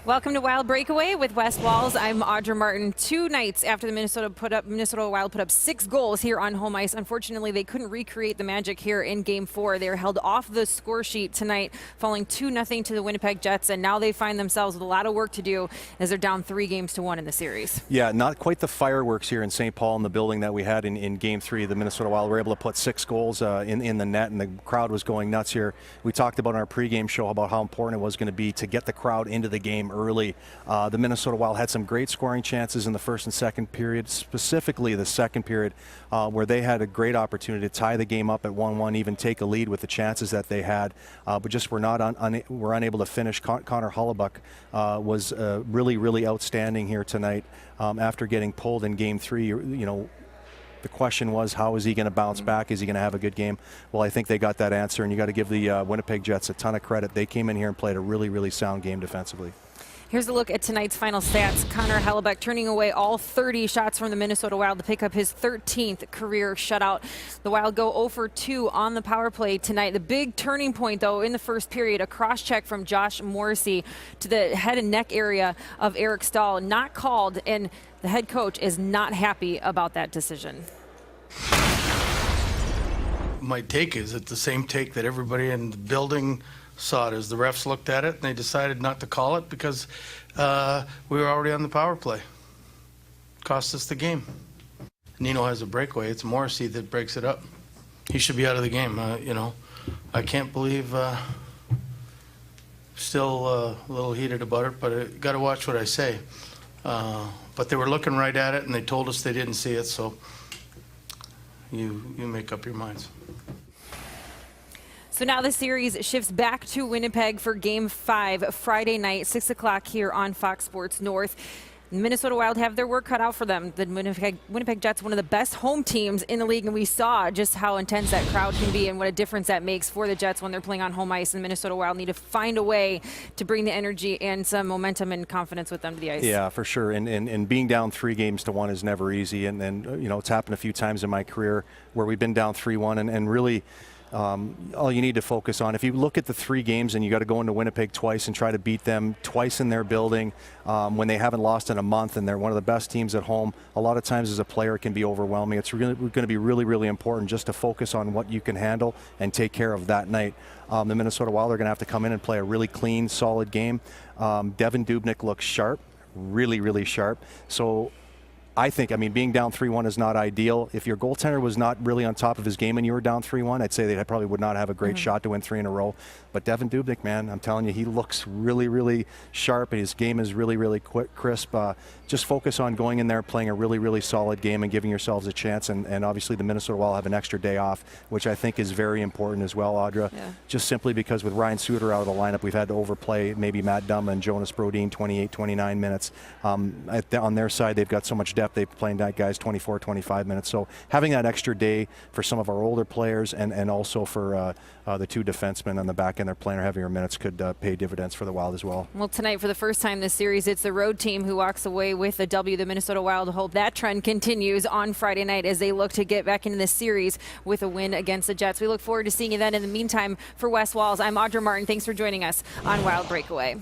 Welcome to Wild Breakaway with West Walls. I'm Audra Martin. 2 nights after the Minnesota Wild put up 6 goals here on home ice. Unfortunately, they couldn't recreate the magic here in Game 4. They were held off the score sheet tonight, falling 2-0 to the Winnipeg Jets, and now they find themselves with a lot of work to do as they're down 3-1 in the series. Yeah, not quite the fireworks here in St. Paul in the building that we had in Game 3. The Minnesota Wild were able to put 6 goals in the net, and the crowd was going nuts here. We talked about in our pregame show about how important it was going to be to get the crowd into the game early. The Minnesota Wild had some great scoring chances in the first and second period, specifically the second period, where they had a great opportunity to tie the game up at 1-1, even take a lead with the chances that they had, but just were unable to finish. Connor Hellebuyck was really outstanding here tonight after getting pulled in Game 3. You know, the question was, how is he going to bounce back? Is he going to have a good game? Well, I think they got that answer, and you got to give the Winnipeg Jets a ton of credit. They came in here and played a really sound game defensively. Here's a look at tonight's final stats. Connor Hellebuyck turning away all 30 shots from the Minnesota Wild to pick up his 13th career shutout. The Wild go 0 for 2 on the power play tonight. The big turning point, though, in the first period, a cross-check from Josh Morrissey to the head and neck area of Eric Staal, not called, and the head coach is not happy about that decision. My take is it's the same take that everybody in the building saw it as. The refs looked at it and they decided not to call it because we were already on the power play. Cost us the game. Nino has a breakaway. It's Morrissey that breaks it up. He should be out of the game. You know, I can't believe, still a little heated about it, but I got to watch what I say. But they were looking right at it and they told us they didn't see it, so you make up your minds. So now the series shifts back to Winnipeg for Game 5, Friday night, 6 o'clock here on Fox Sports North. The Minnesota Wild have their work cut out for them. The Winnipeg Jets, one of the best home teams in the league, and we saw just how intense that crowd can be and what a difference that makes for the Jets when they're playing on home ice. And the Minnesota Wild need to find a way to bring the energy and some momentum and confidence with them to the ice. Yeah, for sure. And being down 3-1 is never easy. And you know, it's happened a few times in my career where we've been down 3-1 and really all you need to focus on, if you look at the 3 games and you got to go into Winnipeg twice and try to beat them twice in their building when they haven't lost in a month and they're one of the best teams at home, a lot of times as a player it can be overwhelming. It's really going to be really important just to focus on what you can handle and take care of that night. The Minnesota Wild are going to have to come in and play a really clean, solid game. Devan Dubnyk looks sharp, really sharp. So I think, I mean, being down 3-1 is not ideal. If your goaltender was not really on top of his game and you were down 3-1, I'd say they probably would not have a great shot to win 3 in a row. But Devan Dubnyk, man, I'm telling you, he looks really sharp, and his game is really quick, crisp. Just focus on going in there, playing a really solid game and giving yourselves a chance. And obviously the Minnesota Wild have an extra day off, which I think is very important as well, Audra. Yeah. Just simply because with Ryan Suter out of the lineup, we've had to overplay maybe Matt Dumba and Jonas Brodin 28, 29 minutes. On their side, they've got so much depth. They've playing that guys 24, 25 minutes. So having that extra day for some of our older players and also for the 2 defensemen on the back end, they're playing heavier minutes, could pay dividends for the Wild as well. Well, tonight for the first time this series, it's the road team who walks away with a W. The Minnesota Wild hope that trend continues on Friday night as they look to get back into this series with a win against the Jets. We look forward to seeing you then. In the meantime, for West Walls, I'm Audra Martin. Thanks for joining us on Wild Breakaway.